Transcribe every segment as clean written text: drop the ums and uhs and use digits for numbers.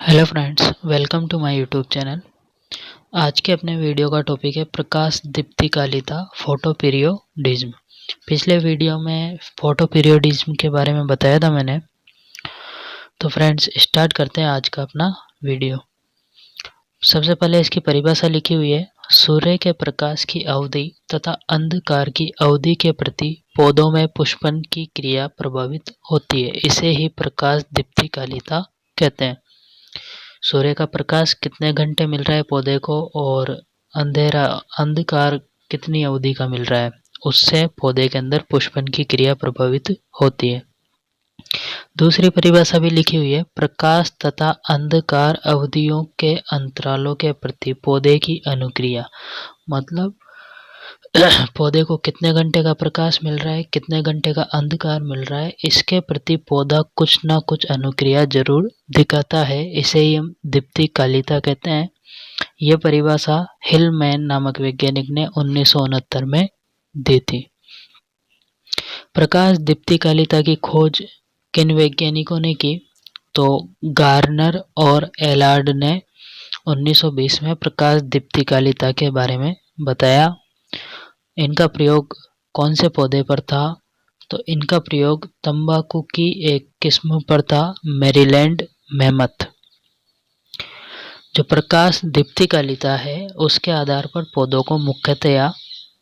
Hello friends, welcome to my YouTube channel. आज के अपने वीडियो का टॉपिक है प्रकाश दीप्तिकालिता फोटो पीरियोडिज्म। पिछले वीडियो में फोटो पीरियोडिज्म के बारे में बताया था मैंने। तो फ्रेंड्स स्टार्ट करते हैं आज का अपना वीडियो। सबसे पहले इसकी परिभाषा लिखी हुई है, सूर्य के प्रकाश की अवधि तथा अंधकार की अवधि के प्रति पौधों में पुष्पन की क्रिया प्रभावित होती है, इसे ही प्रकाश दीप्तिकालिता कहते हैं। सूर्य का प्रकाश कितने घंटे मिल रहा है पौधे को और अंधकार कितनी अवधि का मिल रहा है, उससे पौधे के अंदर पुष्पन की क्रिया प्रभावित होती है। दूसरी परिभाषा भी लिखी हुई है, प्रकाश तथा अंधकार अवधियों के अंतरालों के प्रति पौधे की अनुक्रिया। मतलब पौधे को कितने घंटे का प्रकाश मिल रहा है, कितने घंटे का अंधकार मिल रहा है, इसके प्रति पौधा कुछ ना कुछ अनुक्रिया जरूर दिखाता है, इसे ही हम दीप्तिकालिता कहते हैं। यह परिभाषा हिलमैन नामक वैज्ञानिक ने 1969 में दी थी। प्रकाश दीप्तिकालिता की खोज किन वैज्ञानिकों ने की? तो गार्नर और एलार्ड ने 1920 में प्रकाश दीप्तिकालिता के बारे में बताया। इनका प्रयोग कौन से पौधे पर था? तो इनका प्रयोग तंबाकू की एक किस्म पर था, मैरीलैंड मेमथ। जो प्रकाश दीप्तिकालिता है उसके आधार पर पौधों को मुख्यतया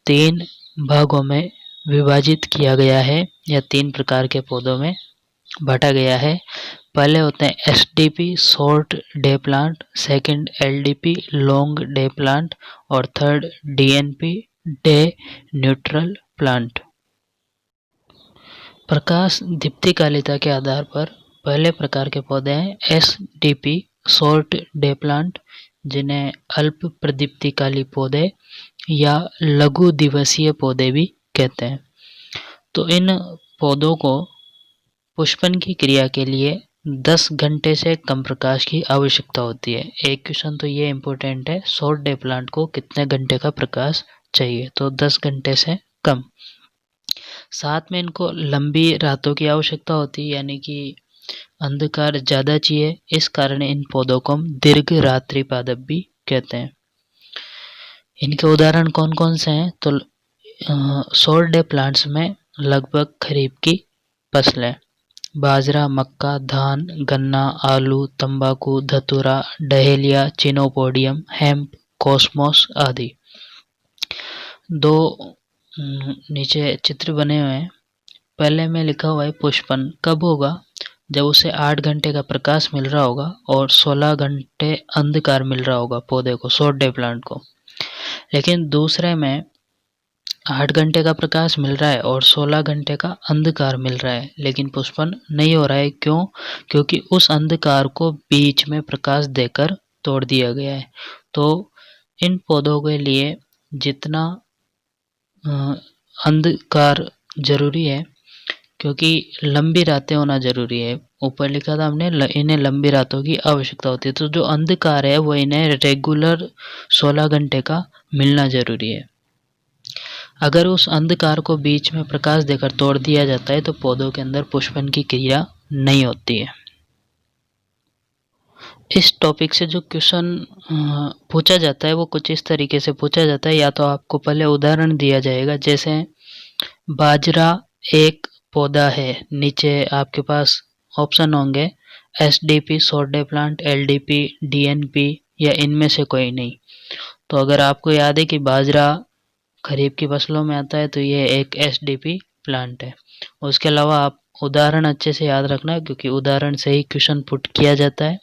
3 भागों में विभाजित किया गया है या 3 प्रकार के पौधों में बांटा गया है। पहले होते हैं SDP short day plant, second LDP long day plant और third DNP day neutral plant. प्रकाश दीप्तिकालिता के आधार पर पहले प्रकार के पौधे हैं एसडीपी शॉर्ट डे प्लांट, जिन्हें अल्प प्रदीप्तिकाली पौधे या लघु दिवसीय पौधे भी कहते हैं। तो इन पौधों को पुष्पन की क्रिया के लिए 10 घंटे से कम प्रकाश की आवश्यकता होती है। एक क्वेश्चन तो ये इम्पोर्टेंट है, शॉर्ट डे प्लांट को कितने घंटे का प्रकाश चाहिए? तो 10 घंटे से कम। साथ में इनको लंबी रातों की आवश्यकता होती है, यानी कि अंधकार ज़्यादा चाहिए, इस कारण इन पौधों को हम दीर्घ रात्रि पादप भी कहते हैं। इनके उदाहरण कौन कौन से हैं? तो शॉर्ट डे प्लांट्स में लगभग खरीफ की फसलें, बाजरा, मक्का, धान, गन्ना, आलू, तंबाकू, धतूरा, डहेलिया, चिनोपोडियम, हेम्प, कॉस्मोस आदि। दो नीचे चित्र बने हुए हैं। पहले में लिखा हुआ है पुष्पन कब होगा? जब उसे 8 घंटे का प्रकाश मिल रहा होगा और 16 घंटे अंधकार मिल रहा होगा पौधे को, शॉर्ट डे प्लांट को। लेकिन दूसरे में 8 घंटे का प्रकाश मिल रहा है और 16 घंटे का अंधकार मिल रहा है, लेकिन पुष्पन नहीं हो रहा है। क्यों? क्योंकि उस अंधकार को बीच में प्रकाश देकर तोड़ दिया गया है। तो इन पौधों के लिए जितना अंधकार जरूरी है, क्योंकि लंबी रातें होना जरूरी है। ऊपर लिखा था हमने इन्हें लंबी रातों की आवश्यकता होती है। तो जो अंधकार है वो इन्हें रेगुलर 16 घंटे का मिलना जरूरी है। अगर उस अंधकार को बीच में प्रकाश देकर तोड़ दिया जाता है तो पौधों के अंदर पुष्पन की क्रिया नहीं होती है। इस टॉपिक से जो क्वेश्चन पूछा जाता है वो कुछ इस तरीके से पूछा जाता है, या तो आपको पहले उदाहरण दिया जाएगा, जैसे बाजरा एक पौधा है, नीचे आपके पास ऑप्शन होंगे SDP short day plant, LDP, DNP या इनमें से कोई नहीं। तो अगर आपको याद है कि बाजरा खरीफ की फसलों में आता है तो ये एक एसडीपी प्लांट है। उसके अलावा आप उदाहरण अच्छे से याद रखना, क्योंकि उदाहरण से ही क्वेश्चन पुट किया जाता है।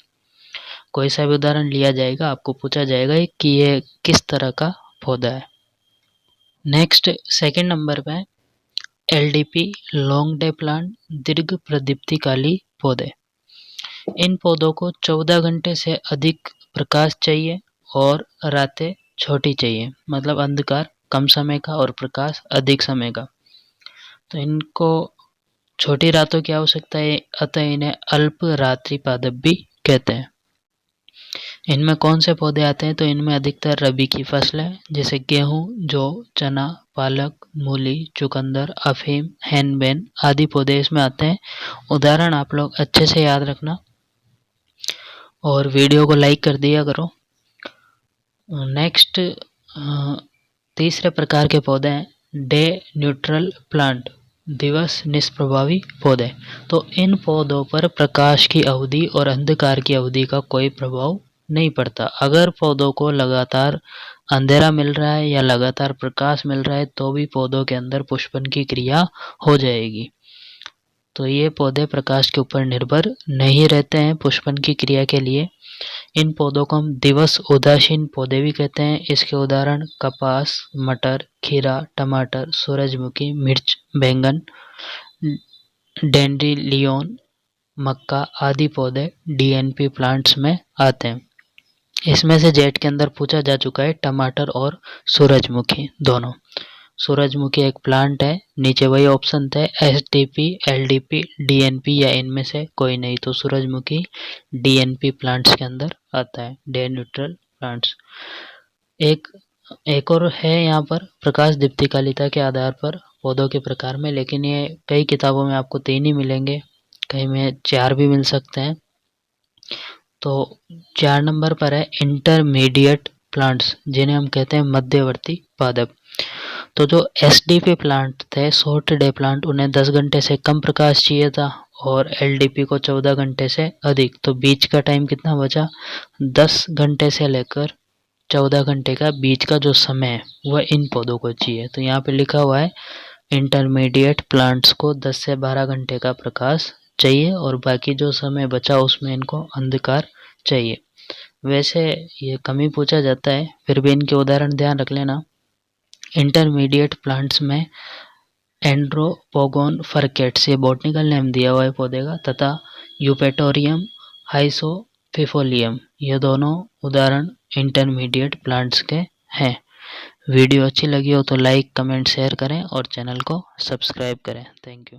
कोई सा भी उदाहरण लिया जाएगा, आपको पूछा जाएगा कि ये किस तरह का पौधा है। नेक्स्ट सेकंड नंबर पे एलडीपी लॉन्ग डे प्लांट, दीर्घ प्रदीप्तिकाली पौधे। इन पौधों को 14 घंटे से अधिक प्रकाश चाहिए और रातें छोटी चाहिए, मतलब अंधकार कम समय का और प्रकाश अधिक समय का। तो इनको छोटी रातों की आवश्यकता है, अतः इन्हें अल्प रात्रि पादप भी कहते हैं। इनमें कौन से पौधे आते हैं? तो इनमें अधिकतर रबी की फसलें जैसे गेहूं, जौ, चना, पालक, मूली, चुकंदर, अफीम, हैनबेन आदि पौधे इसमें आते हैं। उदाहरण आप लोग अच्छे से याद रखना। और वीडियो को लाइक कर दिया करो। नेक्स्ट तीसरे प्रकार के पौधे हैं डे न्यूट्रल प्लांट, दिवस निष्प्रभावी पौधे। तो इन पौधों पर प्रकाश की अवधि और अंधकार की अवधि का कोई प्रभाव नहीं पड़ता। अगर पौधों को लगातार अंधेरा मिल रहा है या लगातार प्रकाश मिल रहा है तो भी पौधों के अंदर पुष्पन की क्रिया हो जाएगी। तो ये पौधे प्रकाश के ऊपर निर्भर नहीं रहते हैं पुष्पन की क्रिया के लिए। इन पौधों को हम दिवस उदासीन पौधे भी कहते हैं। इसके उदाहरण कपास, मटर, खीरा, टमाटर, सूरजमुखी, मिर्च, बैंगन, डैंडेलियन, मक्का आदि पौधे डीएनपी प्लांट्स में आते हैं। इसमें से जेट के अंदर पूछा जा चुका है टमाटर और सूरजमुखी दोनों। सूरजमुखी एक प्लांट है, नीचे वही ऑप्शन थे एसडीपी, एलडीपी, डीएनपी या इनमें से कोई नहीं, तो सूरजमुखी डीएनपी प्लांट्स के अंदर आता है, डे न्यूट्रल प्लांट्स। एक और है यहाँ पर प्रकाश दीप्तिकालिता के आधार पर पौधों के प्रकार में, लेकिन ये कई किताबों में आपको 3 ही मिलेंगे, कहीं में 4 भी मिल सकते हैं। तो 4 नंबर पर है इंटरमीडिएट प्लांट्स, जिन्हें हम कहते हैं मध्यवर्ती पादप। तो जो एसडीपी प्लांट थे, शॉर्ट डे प्लांट, उन्हें 10 घंटे से कम प्रकाश चाहिए था और एलडीपी को 14 घंटे से अधिक। तो बीच का टाइम कितना बचा, 10 घंटे से लेकर 14 घंटे का बीच का जो समय है वह इन पौधों को चाहिए। तो यहाँ पे लिखा हुआ है इंटरमीडिएट प्लांट्स को 10 से 12 घंटे का प्रकाश चाहिए और बाकी जो समय बचा उसमें इनको अंधकार चाहिए। वैसे ये कम ही पूछा जाता है, फिर भी इनके उदाहरण ध्यान रख लेना। इंटरमीडिएट प्लांट्स में एंड्रोपोगोन फरकेट्स, ये बॉटनिकल नेम दिया हुआ है पौधे का, तथा यूपेटोरियम हाइसोफिफोलियम, ये दोनों उदाहरण इंटरमीडिएट प्लांट्स के हैं। वीडियो अच्छी लगी हो तो लाइक, कमेंट, शेयर करें और चैनल को सब्सक्राइब करें। Thank you.